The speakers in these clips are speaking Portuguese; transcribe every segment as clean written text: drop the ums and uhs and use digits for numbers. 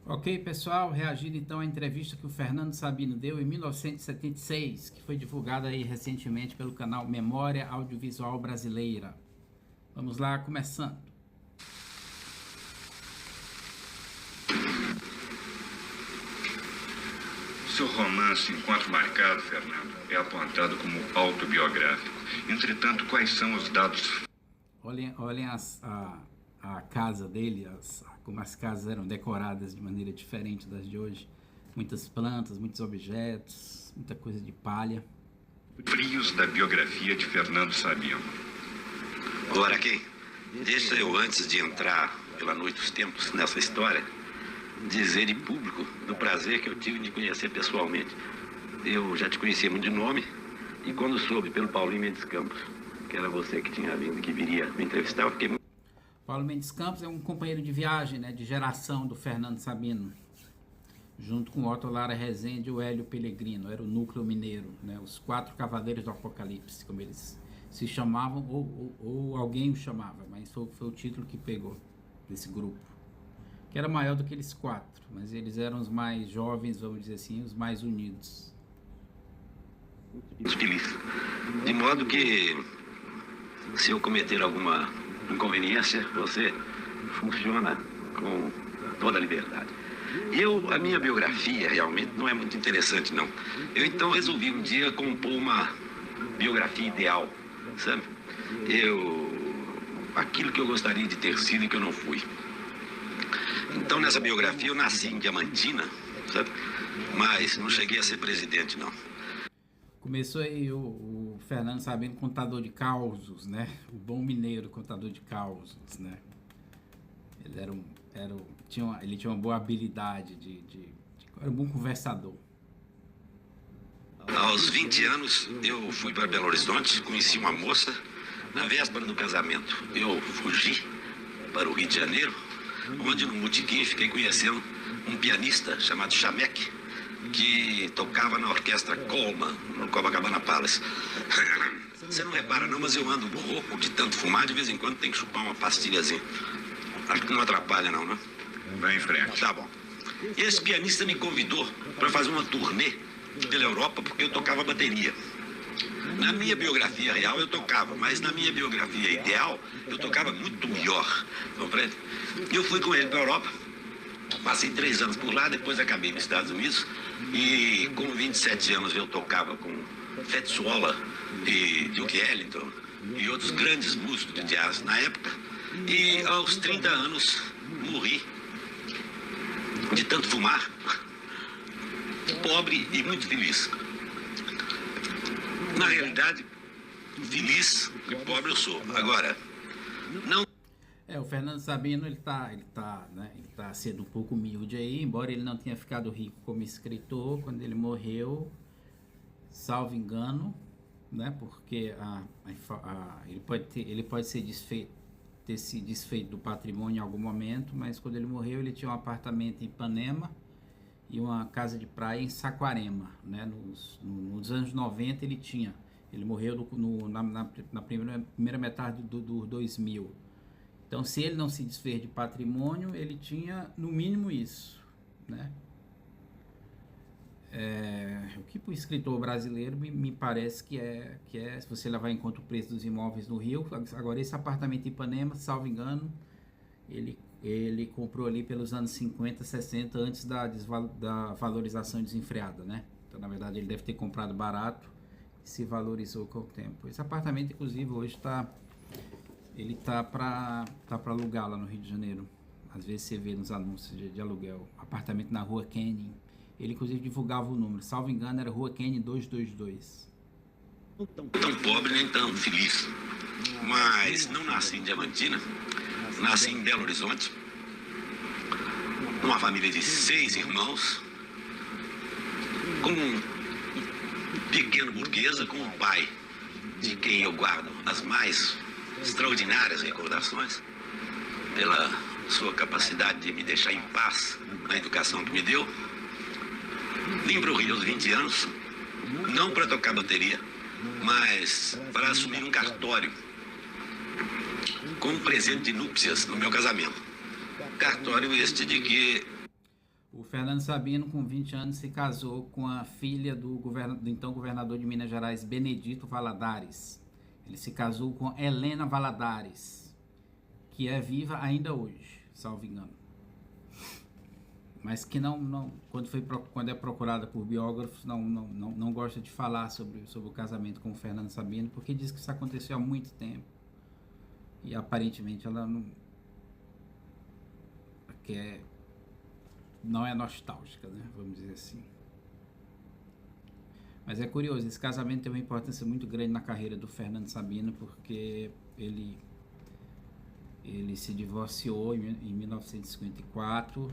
Ok, pessoal, reagindo então à entrevista que o Fernando Sabino deu em 1976, que foi divulgada aí recentemente pelo canal Memória Audiovisual Brasileira. Vamos lá, começando. Seu romance Encontro Marcado, Fernando, é apontado como autobiográfico. Entretanto, quais são os dados? Olhem a casa dele, como as casas eram decoradas de maneira diferente das de hoje. Muitas plantas, muitos objetos, muita coisa de palha. Frios da biografia de Fernando Sabino. Ora, quem? Deixa eu, antes de entrar pela noite dos tempos nessa história, dizer em público do prazer que eu tive de conhecer pessoalmente. Eu já te conhecia muito de nome, e quando soube pelo Paulinho Mendes Campos, que era você que tinha vindo, que viria me entrevistar, eu fiquei muito... Paulo Mendes Campos é um companheiro de viagem, né, de geração do Fernando Sabino, junto com Otto Lara Rezende e o Hélio Pellegrino. Era o núcleo mineiro, né, os 4 cavaleiros do Apocalipse, como eles se chamavam, ou alguém o chamava, mas foi o título que pegou desse grupo, que era maior do que eles 4, mas eles eram os mais jovens, vamos dizer assim, os mais unidos. Muito feliz. De modo que, se eu cometer alguma inconveniência, você funciona com toda a liberdade. A minha biografia realmente não é muito interessante, não. Eu então resolvi um dia compor uma biografia ideal, sabe? Aquilo que eu gostaria de ter sido e que eu não fui. Então, nessa biografia, eu nasci em Diamantina, sabe? Mas não cheguei a ser presidente, não. Começou aí o Fernando Sabino, contador de causos, né? O bom mineiro, contador de causos, né? Ele tinha uma boa habilidade era um bom conversador. Aos 20 anos, eu fui para Belo Horizonte, conheci uma moça. Na véspera do casamento, eu fugi para o Rio de Janeiro, onde no Botequim fiquei conhecendo um pianista chamado Chameque, que tocava na orquestra Coleman, no Copacabana Palace. Você não repara não, mas eu ando rouco de tanto fumar, de vez em quando tem que chupar uma pastilhazinha. Acho que não atrapalha não, né? Vai em frente. Tá bom. Esse pianista me convidou para fazer uma turnê pela Europa porque eu tocava bateria. Na minha biografia real eu tocava, mas na minha biografia ideal eu tocava muito melhor, compreende? Eu fui com ele para a Europa, passei 3 anos por lá, depois acabei nos Estados Unidos e com 27 anos eu tocava com Fetzuola e Duke Ellington e outros grandes músicos de jazz na época, e aos 30 anos morri de tanto fumar, pobre e muito feliz. Na realidade, feliz e pobre eu sou. Agora, não... O Fernando Sabino, ele tá sendo um pouco humilde aí, embora ele não tenha ficado rico como escritor. Quando ele morreu, salvo engano, né, porque ele pode ter se desfeito do patrimônio em algum momento, mas quando ele morreu, ele tinha um apartamento em Ipanema e uma casa de praia em Saquarema, né? Nos anos 90 ele morreu na primeira metade do 2000. Então, se ele não se desfez de patrimônio, ele tinha no mínimo isso, né? O que para o escritor brasileiro me parece que é, se você levar em conta o preço dos imóveis no Rio. Agora, esse apartamento em Ipanema, salvo engano, ele comprou ali pelos anos 50, 60, antes da valorização desenfreada, né? Então, na verdade, ele deve ter comprado barato e se valorizou com o tempo. Esse apartamento, inclusive, hoje ele tá para alugar lá no Rio de Janeiro. Às vezes você vê nos anúncios de aluguel. Apartamento na Rua Kenny. Ele, inclusive, divulgava o número. Salvo engano, era Rua Kenny 222. Tão pobre nem tão feliz. Mas não nasci em Diamantina. Nasci em Belo Horizonte, numa família de 6 irmãos, com um pequeno burguesa, com um pai de quem eu guardo as mais extraordinárias recordações, pela sua capacidade de me deixar em paz na educação que me deu. Vim para o Rio aos 20 anos, não para tocar bateria, mas para assumir um cartório como presente de núpcias no meu casamento. Cartório este de que O Fernando Sabino, com 20 anos, se casou com a filha do então governador de Minas Gerais, Benedito Valadares. Ele se casou com Helena Valadares, que é viva ainda hoje, salvo engano. Mas que quando é procurada por biógrafos, não gosta de falar sobre o casamento com o Fernando Sabino, porque diz que isso aconteceu há muito tempo. E aparentemente ela não é nostálgica, né? Vamos dizer assim. Mas é curioso, esse casamento tem uma importância muito grande na carreira do Fernando Sabino, porque ele se divorciou em 1954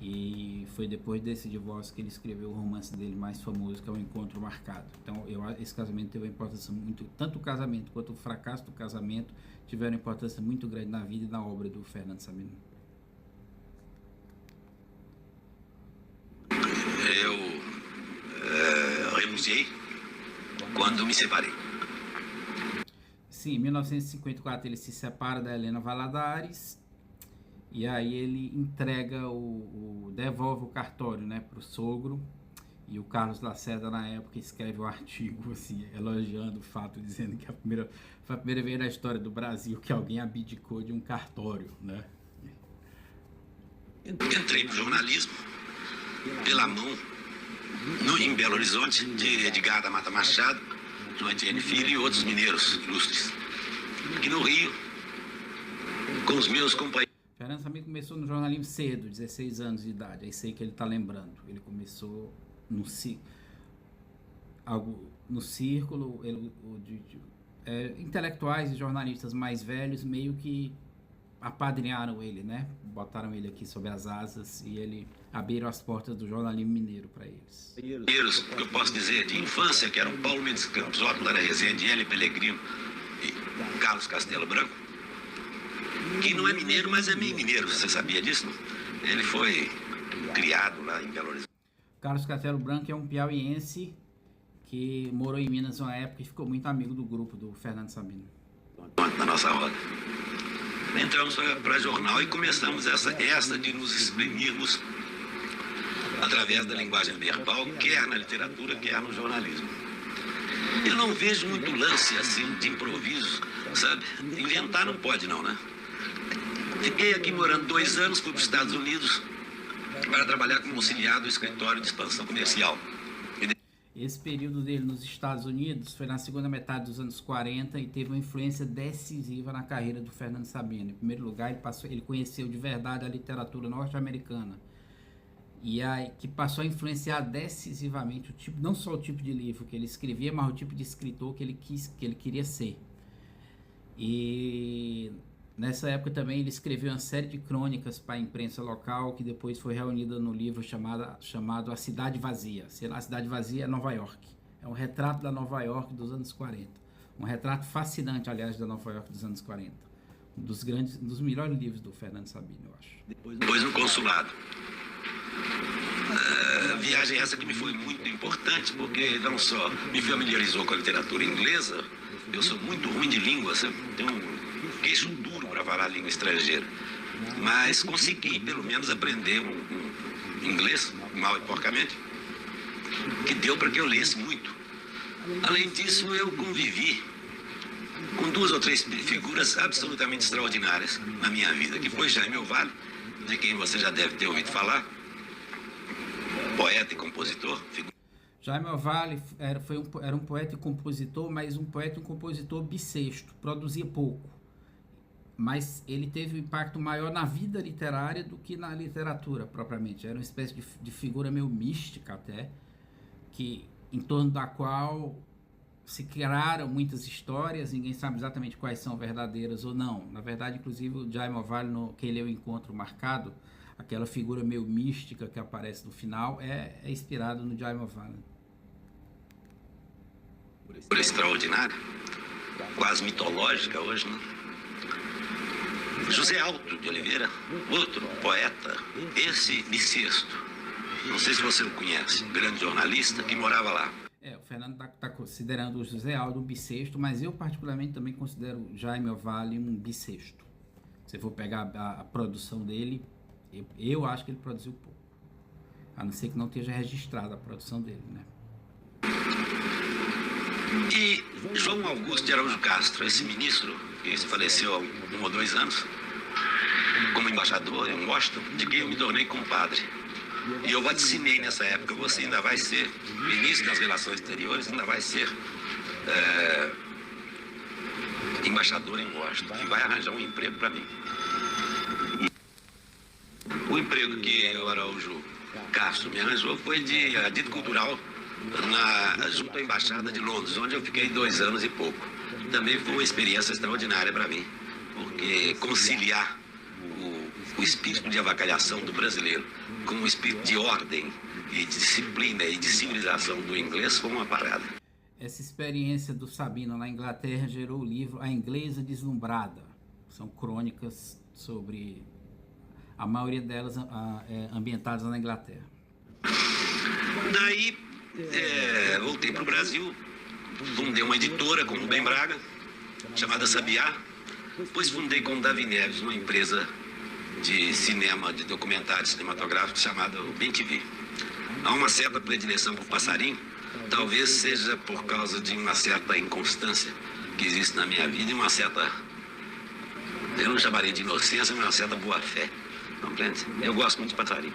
e foi depois desse divórcio que ele escreveu o romance dele mais famoso, que é O Encontro Marcado. Então, esse casamento teve uma importância muito, tanto o casamento quanto o fracasso do casamento tiveram uma importância muito grande na vida e na obra do Fernando Sabino. Eu renunciei quando me separei. Sim, em 1954 ele se separa da Helena Valadares e aí ele devolve o cartório, né, para o sogro, e o Carlos Lacerda na época escreve um artigo assim, elogiando o fato, dizendo que foi a primeira vez na história do Brasil que alguém abdicou de um cartório, né? Entrei no jornalismo pela mão em Belo Horizonte de Edgar da Mata Machado, João Etienne Filho e outros mineiros ilustres. Aqui no Rio, com os meus companheiros. Fernando Sabino começou no jornalismo cedo, 16 anos de idade, aí sei que ele está lembrando. Ele começou no círculo intelectuais e jornalistas mais velhos meio que apadrinharam ele, né? Botaram ele aqui sob as asas e ele abriram as portas do jornalismo mineiro para eles. Mineiros, que eu posso dizer, de infância, que eram Paulo Mendes Campos, Otto Lara Rezende, Hélio Pellegrino e Carlos Castelo Branco, que não é mineiro, mas é meio mineiro, você sabia disso? Não? Ele foi criado lá em Belo Horizonte. Carlos Castelo Branco é um piauiense que morou em Minas uma época e ficou muito amigo do grupo do Fernando Sabino. Na nossa roda. Entramos para jornal e começamos essa de nos exprimirmos através da linguagem verbal, quer na literatura, quer no jornalismo. Eu não vejo muito lance assim de improviso, sabe? Inventar não pode não, né? Fiquei aqui morando 2 anos, fui para os Estados Unidos para trabalhar como auxiliar do escritório de expansão comercial. Esse período dele nos Estados Unidos foi na segunda metade dos anos 40 e teve uma influência decisiva na carreira do Fernando Sabino. Em primeiro lugar, ele conheceu de verdade a literatura norte-americana e que passou a influenciar decisivamente o tipo, não só o tipo de livro que ele escrevia, mas o tipo de escritor que ele queria ser. E nessa época também ele escreveu uma série de crônicas para a imprensa local, que depois foi reunida no livro chamado A Cidade Vazia. A Cidade Vazia é Nova York. É um retrato da Nova York dos anos 40. Um retrato fascinante, aliás, da Nova York dos anos 40. Um dos melhores livros do Fernando Sabino, eu acho. Depois no consulado. Viagem essa que me foi muito importante, porque não só me familiarizou com a literatura inglesa, eu sou muito ruim de língua, sabe? Tenho um queixo duro para falar língua estrangeira, mas consegui pelo menos aprender um inglês, mal e porcamente, que deu para que eu lesse muito. Além disso, eu convivi com 2 ou 3 figuras absolutamente extraordinárias na minha vida, que foi Jaime Ovalle, de quem você já deve ter ouvido falar, poeta e compositor. Jaime Ovalle era um poeta e compositor, mas um poeta e um compositor bissexto, produzia pouco. Mas ele teve um impacto maior na vida literária do que na literatura propriamente. Era uma espécie de figura meio mística até, em torno da qual se criaram muitas histórias, ninguém sabe exatamente quais são verdadeiras ou não. Na verdade, inclusive, o Jaime Ovalle, quem leu O Encontro Marcado, aquela figura meio mística que aparece no final, é inspirado no Jaime Ovalle. Por extraordinário, quase mitológica hoje, né? José Alto de Oliveira, outro poeta, esse bissexto. Não sei se você o conhece, grande jornalista que morava lá. O Fernando está considerando o José Aldo um bissexto, mas eu particularmente também considero o Jaime Ovalle um bissexto. Se for pegar a produção dele, Eu acho que ele produziu pouco. A não ser que não esteja registrada a produção dele, né? E João Augusto de Araújo Castro, esse ministro que se faleceu há 1 ou 2 anos, como embaixador em Washington, de quem eu me tornei compadre. E eu vaticinei nessa época, você ainda vai ser ministro das Relações Exteriores, ainda vai ser embaixador em Washington, e vai arranjar um emprego para mim. O emprego que o Araújo Castro me arranjou foi de dito cultural junto à Embaixada de Londres, onde eu fiquei 2 anos e pouco. Também foi uma experiência extraordinária para mim, porque conciliar o espírito de avacalhação do brasileiro com o espírito de ordem e de disciplina e de civilização do inglês foi uma parada. Essa experiência do Sabino na Inglaterra gerou o livro A Inglesa Deslumbrada. São crônicas sobre, a maioria delas ambientadas na Inglaterra. Daí voltei para o Brasil, fundei uma editora com o Rubem Braga, chamada Sabiá, depois fundei com o Davi Neves uma empresa de cinema, de documentário cinematográfico chamada Bem TV. Há uma certa predileção por passarinho, talvez seja por causa de uma certa inconstância que existe na minha vida e uma certa, eu não chamaria de inocência, mas uma certa boa-fé, compreende? Eu gosto muito de passarinho.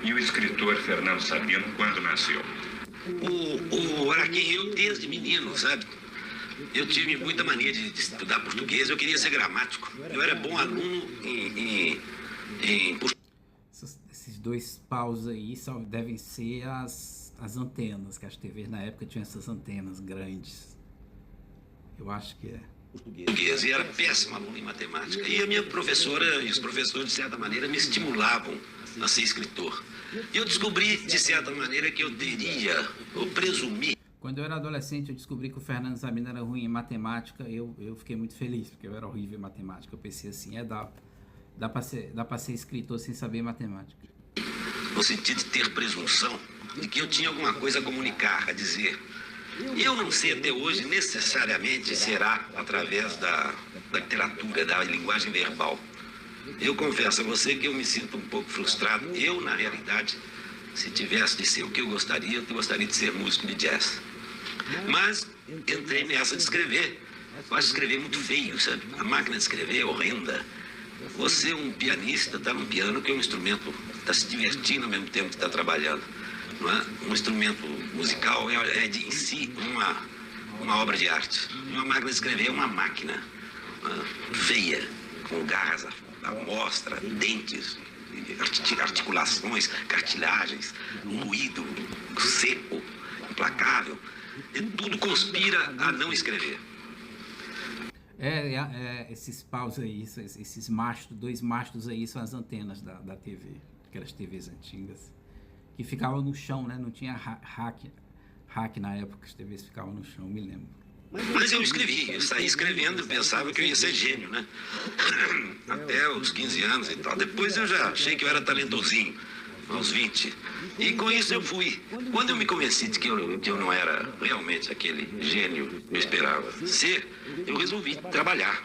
E o escritor Fernando Sabino, quando nasceu? O Araquém, eu desde menino, sabe? Eu tive muita mania de estudar português, eu queria ser gramático. Eu era bom aluno em Esses 2 paus aí devem ser as antenas, que as TVs na época tinham essas antenas grandes. Eu acho que é. português, e era péssimo aluno em matemática. E a minha professora e os professores, de certa maneira, me estimulavam a ser escritor. E eu descobri, de certa maneira, que eu teria, ou presumi. Quando eu era adolescente, eu descobri que o Fernando Sabino era ruim em matemática. Eu fiquei muito feliz, porque eu era horrível em matemática. Eu pensei assim, dá para ser escritor sem saber matemática. No sentido de ter presunção de que eu tinha alguma coisa a comunicar, a dizer. E eu não sei até hoje, necessariamente será através da literatura, da linguagem verbal. Eu confesso a você que eu me sinto um pouco frustrado. Eu, na realidade, se tivesse de ser o que eu gostaria de ser músico de jazz. Mas entrei nessa de escrever. Eu acho escrever muito feio, sabe? A máquina de escrever é horrenda. Você, um pianista, está num piano que é um instrumento, está se divertindo ao mesmo tempo que está trabalhando. Não é? Um instrumento musical é em si uma obra de arte. Uma máquina de escrever é uma máquina feia, com garras à mostra, dentes, articulações, cartilagens, um ruído seco, implacável. E tudo conspira a não escrever. Esses paus aí, esses mastros, 2 mastros aí são as antenas da TV, aquelas TVs antigas, que ficavam no chão, né? Não tinha rack na época, as TVs ficavam no chão, me lembro. Mas eu escrevi, eu saí escrevendo, pensava que eu ia ser gênio, né? Até os 15 anos e tal. Depois eu já achei que eu era talentosinho, aos 20. E com isso eu fui. Quando eu me convenci de que eu não era realmente aquele gênio que eu esperava ser, eu resolvi trabalhar.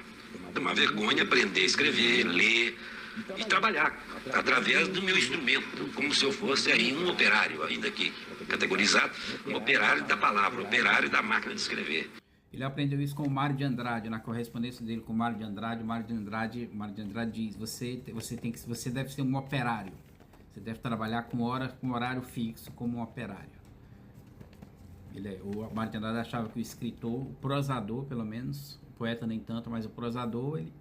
É uma vergonha aprender a escrever, ler e trabalhar através do meu instrumento, como se eu fosse aí um operário, ainda que categorizado, um operário da palavra, operário da máquina de escrever. Ele aprendeu isso com o Mário de Andrade, na correspondência dele com o Mário de Andrade. Mário de Andrade diz: você deve ser um operário. Você deve trabalhar com horário fixo como um operário. O Mário de Andrade achava que o escritor, o prosador, pelo menos, o poeta nem tanto, mas o prosador, ele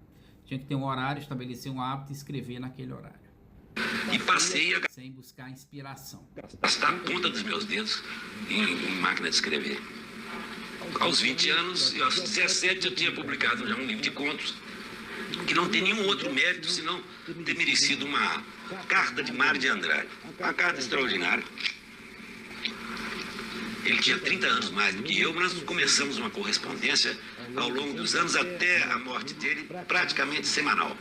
tinha que ter um horário, estabelecer um hábito e escrever naquele horário. E passei a sem buscar inspiração. Gastar a ponta dos meus dedos em máquina de escrever. Aos 20 anos e aos 17 eu tinha publicado já um livro de contos que não tem nenhum outro mérito senão ter merecido uma carta de Mário de Andrade. Uma carta extraordinária. Ele tinha 30 anos mais do que eu, mas nós começamos uma correspondência ao longo dos anos até a morte dele, praticamente semanal.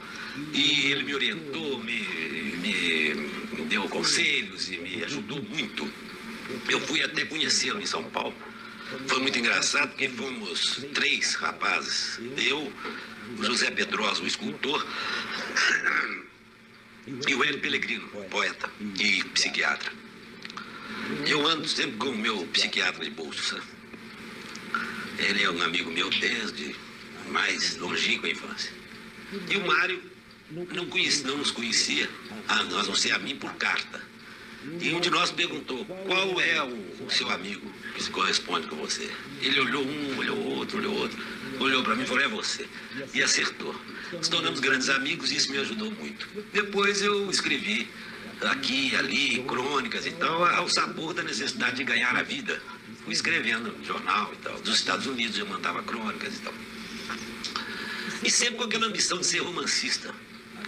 E ele me orientou, me deu conselhos e me ajudou muito. Eu fui até conhecê-lo em São Paulo. Foi muito engraçado porque fomos 3 rapazes. Eu, o José Pedrosa, o escultor, e o Hélio Pellegrino, poeta e psiquiatra. Eu ando sempre com o meu psiquiatra de bolsa. Ele é um amigo meu desde mais longínqua infância. E o Mário não nos conhecia, a nós, não sei, a mim por carta. E um de nós perguntou, qual é o seu amigo que se corresponde com você? Ele olhou um, olhou outro, olhou para mim e falou, é você. E acertou. Nos tornamos grandes amigos e isso me ajudou muito. Depois eu escrevi aqui, ali, crônicas e tal, ao sabor da necessidade de ganhar a vida. Fui escrevendo no jornal e tal. Dos Estados Unidos eu mandava crônicas e tal. E sempre com aquela ambição de ser romancista.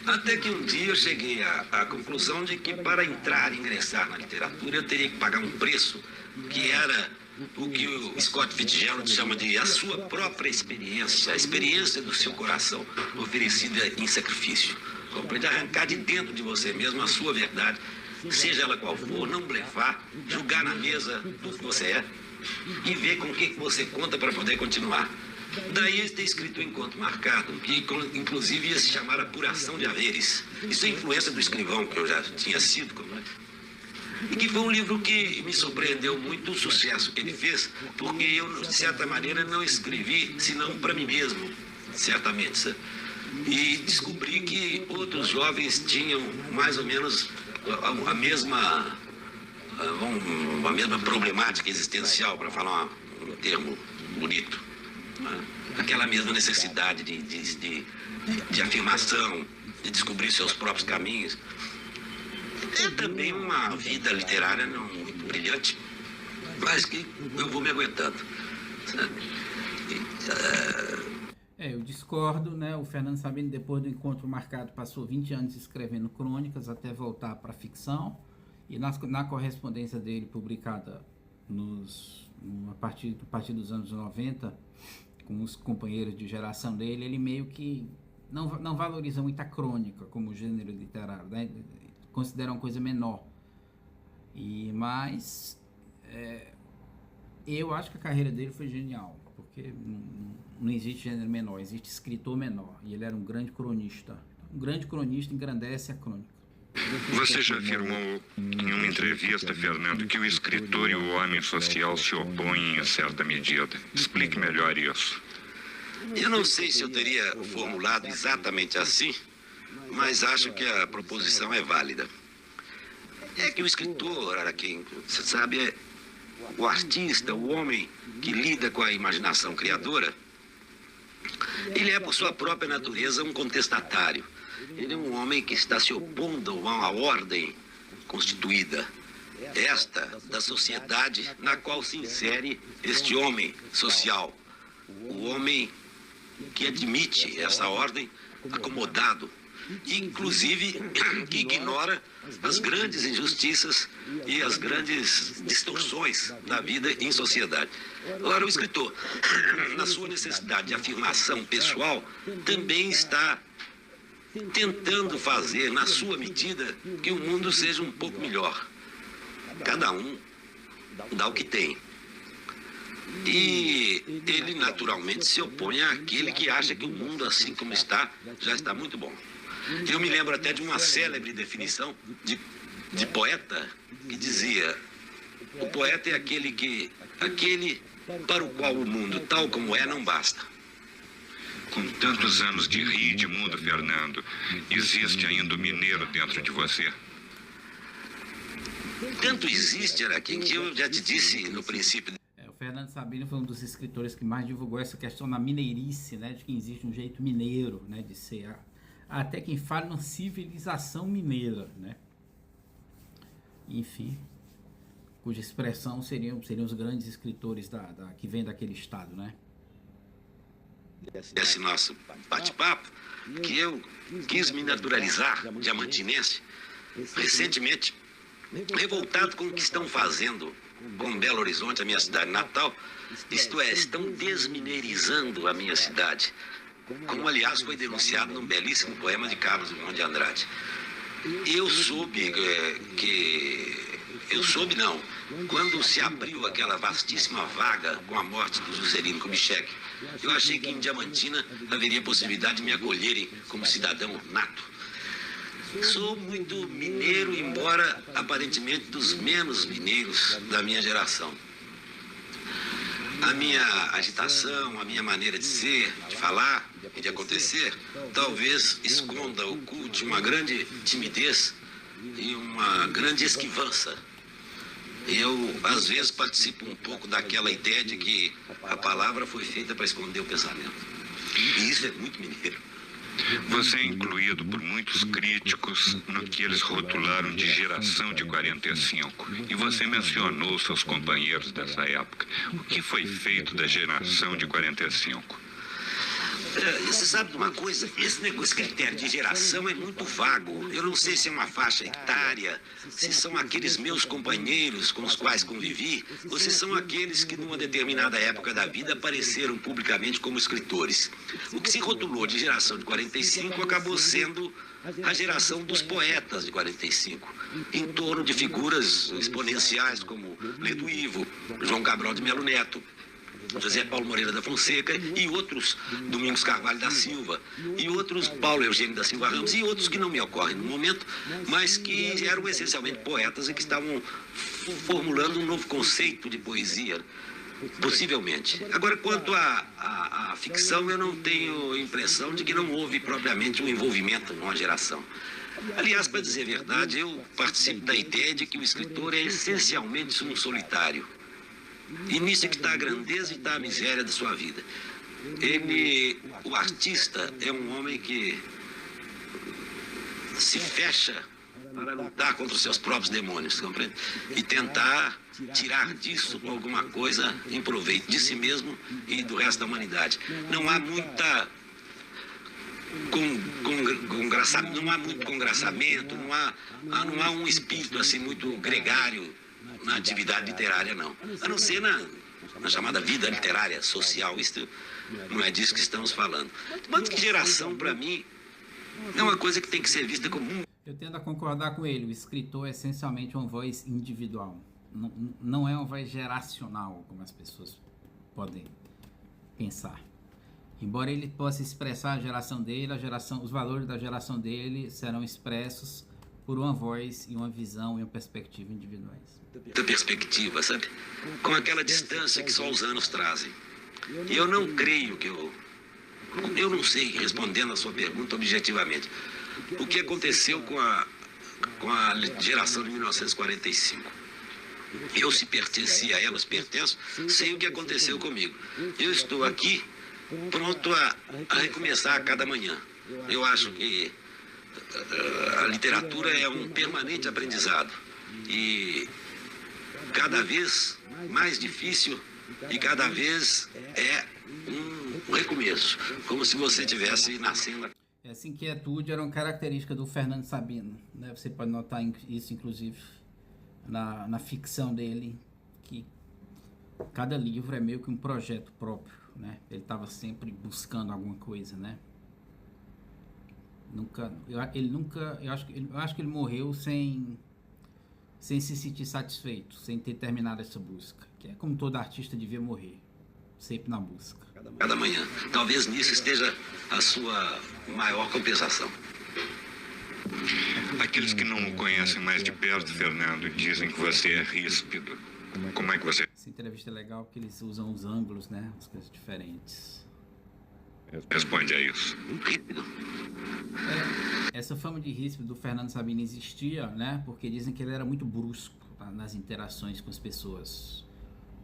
Até que um dia eu cheguei à conclusão de que para ingressar na literatura eu teria que pagar um preço que era o que o Scott Fitzgerald chama de a sua própria experiência, a experiência do seu coração oferecida em sacrifício. Compreende? Arrancar de dentro de você mesmo a sua verdade, seja ela qual for, não blefar, julgar na mesa do que você é e ver com o que você conta para poder continuar. Daí ter escrito o Encontro Marcado, que inclusive ia se chamar Apuração de Haveres. Isso é influência do escrivão que eu já tinha sido, e que foi um livro que me surpreendeu muito o sucesso que ele fez, porque eu, de certa maneira, não escrevi senão para mim mesmo, certamente, sabe? E descobri que outros jovens tinham mais ou menos a mesma problemática existencial, para falar um termo bonito. Aquela mesma necessidade de afirmação, de descobrir seus próprios caminhos. É também uma vida literária não muito brilhante, mas que eu vou me aguentando. Eu discordo, né? O Fernando Sabino, depois do Encontro Marcado, passou 20 anos escrevendo crônicas até voltar para a ficção, e na correspondência dele, publicada a partir dos anos 90, com os companheiros de geração dele, ele meio que não valoriza muito a crônica como gênero literário, né? Considera uma coisa menor. Mas eu acho que a carreira dele foi genial, porque não existe gênero menor, existe escritor menor, e ele era um grande cronista. Um grande cronista engrandece a crônica. Você já afirmou em uma entrevista, Fernando, que o escritor e o homem social se opõem em certa medida. Explique melhor isso. Eu não sei se eu teria formulado exatamente assim, mas acho que a proposição é válida. É que o escritor, quem você sabe, é o artista, o homem que lida com a imaginação criadora. Ele é, por sua própria natureza, um contestatário. Ele é um homem que está se opondo a uma ordem constituída. Esta da sociedade na qual se insere este homem social. O homem que admite essa ordem acomodado, inclusive que ignora as grandes injustiças e as grandes distorções da vida em sociedade. Agora, o escritor, na sua necessidade de afirmação pessoal, também está tentando fazer, na sua medida, que o mundo seja um pouco melhor. Cada um dá o que tem. E ele, naturalmente, se opõe àquele que acha que o mundo, assim como está, já está muito bom. Eu me lembro até de uma célebre definição de poeta que dizia: o poeta é aquele para o qual o mundo, tal como é, não basta. Com tantos anos de rio e de mundo, Fernando, existe ainda o mineiro dentro de você? Tanto existe, Araquém, que eu já te disse no princípio. O Fernando Sabino foi um dos escritores que mais divulgou essa questão da mineirice, né, de que existe um jeito mineiro, né, de ser. Até quem fala uma civilização mineira, né? Enfim, cuja expressão seriam os grandes escritores que vêm daquele estado, né? Esse nosso bate-papo, que eu quis me naturalizar diamantinense, recentemente, revoltado com o que estão fazendo com Belo Horizonte, a minha cidade natal, isto é, estão desmineirizando a minha cidade, como aliás foi denunciado num belíssimo poema de Carlos Drummond de Andrade. Eu soube quando se abriu aquela vastíssima vaga com a morte do Juscelino Kubitschek, eu achei que em Diamantina haveria possibilidade de me acolherem como cidadão nato. Sou muito mineiro, embora aparentemente dos menos mineiros da minha geração. A minha agitação, a minha maneira de ser, de falar e de acontecer, talvez esconda, oculte uma grande timidez e uma grande esquivança. Eu, às vezes, participo um pouco daquela ideia de que a palavra foi feita para esconder o pensamento. E isso é muito mineiro. Você é incluído por muitos críticos no que eles rotularam de geração de 45. E você mencionou seus companheiros dessa época. O que foi feito da geração de 45? Você sabe de uma coisa? Esse critério de geração é muito vago. Eu não sei se é uma faixa etária, se são aqueles meus companheiros com os quais convivi, ou se são aqueles que numa determinada época da vida apareceram publicamente como escritores. O que se rotulou de geração de 45 acabou sendo a geração dos poetas de 45, em torno de figuras exponenciais como Ledo Ivo, João Cabral de Melo Neto, José Paulo Moreira da Fonseca e outros, Domingos Carvalho da Silva, e outros, Paulo Eugênio da Silva Ramos, e outros que não me ocorrem no momento, mas que eram essencialmente poetas e que estavam formulando um novo conceito de poesia, possivelmente. Agora, quanto à ficção, eu não tenho impressão de que não houve propriamente um envolvimento numa geração. Aliás, para dizer a verdade, eu participo da ideia de que o escritor é essencialmente um solitário. E nisso é que está a grandeza e está a miséria da sua vida. O artista, é um homem que se fecha para lutar contra os seus próprios demônios, compreende? E tentar tirar disso alguma coisa em proveito de si mesmo e do resto da humanidade. Não há muita não há muito congraçamento, não há um espírito assim muito gregário na atividade literária, não. A não ser na chamada vida literária, social. Isso não é disso que estamos falando. Mas que geração, para mim, é uma coisa que tem que ser vista como... Eu tendo a concordar com ele. O escritor é essencialmente uma voz individual. Não é uma voz geracional, como as pessoas podem pensar. Embora ele possa expressar a geração dele, os valores da geração dele serão expressos por uma voz e uma visão e uma perspectiva individuais. Da perspectiva, sabe? Com aquela distância que só os anos trazem. E eu não creio que eu não sei, respondendo a sua pergunta objetivamente, o que aconteceu com a geração de 1945. Eu, se pertencia a elas, pertenço, sei o que aconteceu comigo. Eu estou aqui pronto a recomeçar a cada manhã. Eu acho que a literatura é um permanente aprendizado e cada vez mais difícil e cada vez é um recomeço, como se você estivesse nascendo. Essa inquietude era uma característica do Fernando Sabino, né? Você pode notar isso, inclusive, na ficção dele, que cada livro é meio que um projeto próprio, né? Ele estava sempre buscando alguma coisa, né? Eu acho que ele morreu sem se sentir satisfeito, sem ter terminado essa busca, que é como todo artista devia morrer, sempre na busca. Cada manhã. Talvez nisso esteja a sua maior compensação. Aqueles que não o conhecem mais de perto, Fernando, dizem que você é ríspido. Como é que você... Essa entrevista é legal porque eles usam os ângulos, né? As coisas diferentes. Responde a isso. Essa fama de ríspido do Fernando Sabino existia, né? Porque dizem que ele era muito brusco, tá? Nas interações com as pessoas.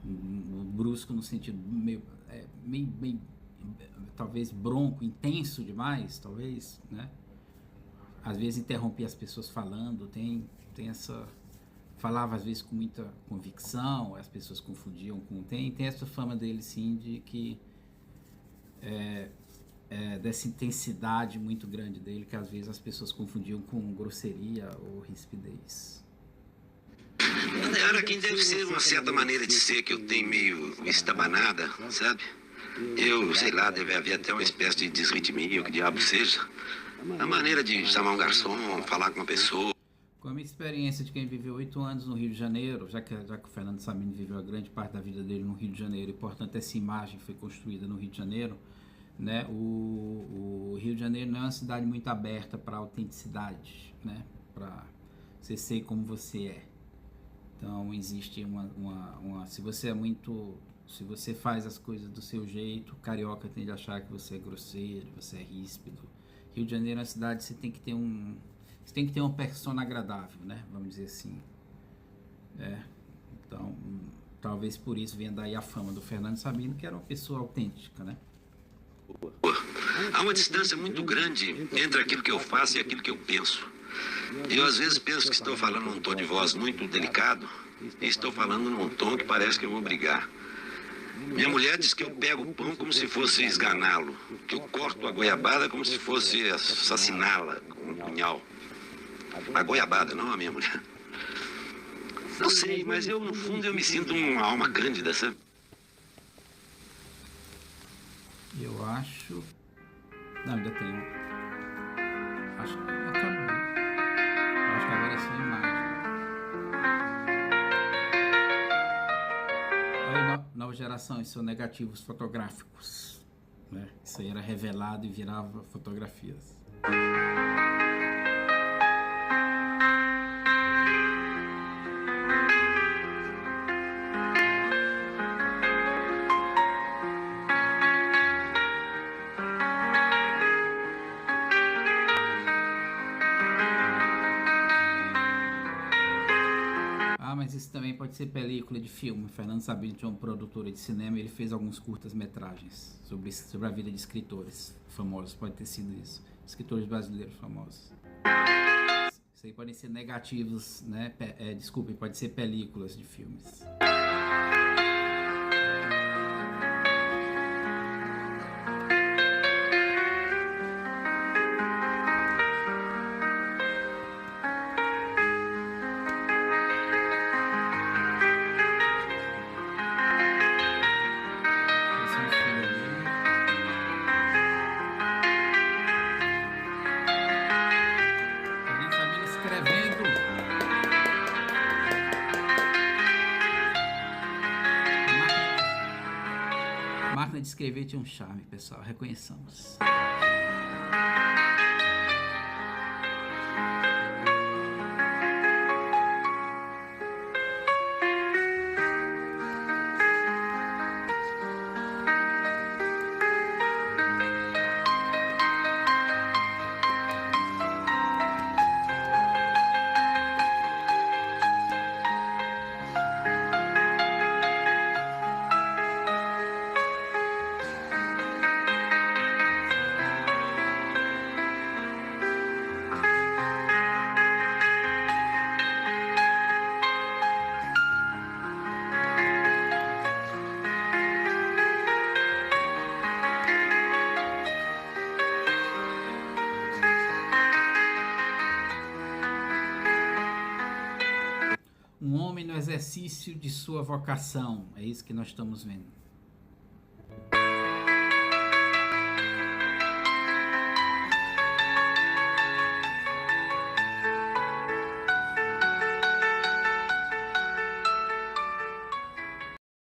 Brusco no sentido meio talvez bronco, intenso demais, talvez, né? Às vezes interrompia as pessoas falando, tem essa... Falava às vezes com muita convicção, as pessoas confundiam com... Tem essa fama dele, sim, de que... dessa intensidade muito grande dele, que às vezes as pessoas confundiam com grosseria ou rispidez. Era quem deve ser uma certa maneira de ser que eu tenho meio estabanada, sabe? Eu, sei lá, deve haver até uma espécie de desritmia, o que diabo seja. A maneira de chamar um garçom, falar com uma pessoa. Com a minha experiência de quem viveu 8 anos no Rio de Janeiro, já que o Fernando Sabino viveu a grande parte da vida dele no Rio de Janeiro, e portanto essa imagem foi construída no Rio de Janeiro, né? O Rio de Janeiro não é uma cidade muito aberta para autenticidade, né? Para você ser como você é. Então existe se você é muito, se você faz as coisas do seu jeito, o carioca tende a achar que você é grosseiro, você é ríspido. Rio de Janeiro é uma cidade que você tem que ter uma persona agradável, né? Vamos dizer assim. Então, talvez por isso venha daí a fama do Fernando Sabino, que era uma pessoa autêntica, né? Há uma distância muito grande entre aquilo que eu faço e aquilo que eu penso. Eu às vezes penso que estou falando num tom de voz muito delicado e estou falando num tom que parece que eu vou brigar. Minha mulher diz que eu pego o pão como se fosse esganá-lo, que eu corto a goiabada como se fosse assassiná-la com um punhal. A goiabada, não a minha mulher. Não sei, mas eu no fundo eu me sinto uma alma cândida, sabe? Eu acho... Não, ainda tem. Acho que acabou. Acho que agora é só imagem. Olha, nova geração, isso são negativos fotográficos, né? Isso aí era revelado e virava fotografias. Mas isso também pode ser película de filme. Fernando Sabino tinha uma produtora de cinema e ele fez alguns curtas-metragens sobre a vida de escritores famosos. Pode ter sido isso. Escritores brasileiros famosos. Isso aí podem ser negativos, né? Desculpe, pode ser películas de filmes. Máquina de escrever tinha um charme, pessoal, reconheçamos. Um homem no exercício de sua vocação. É isso que nós estamos vendo.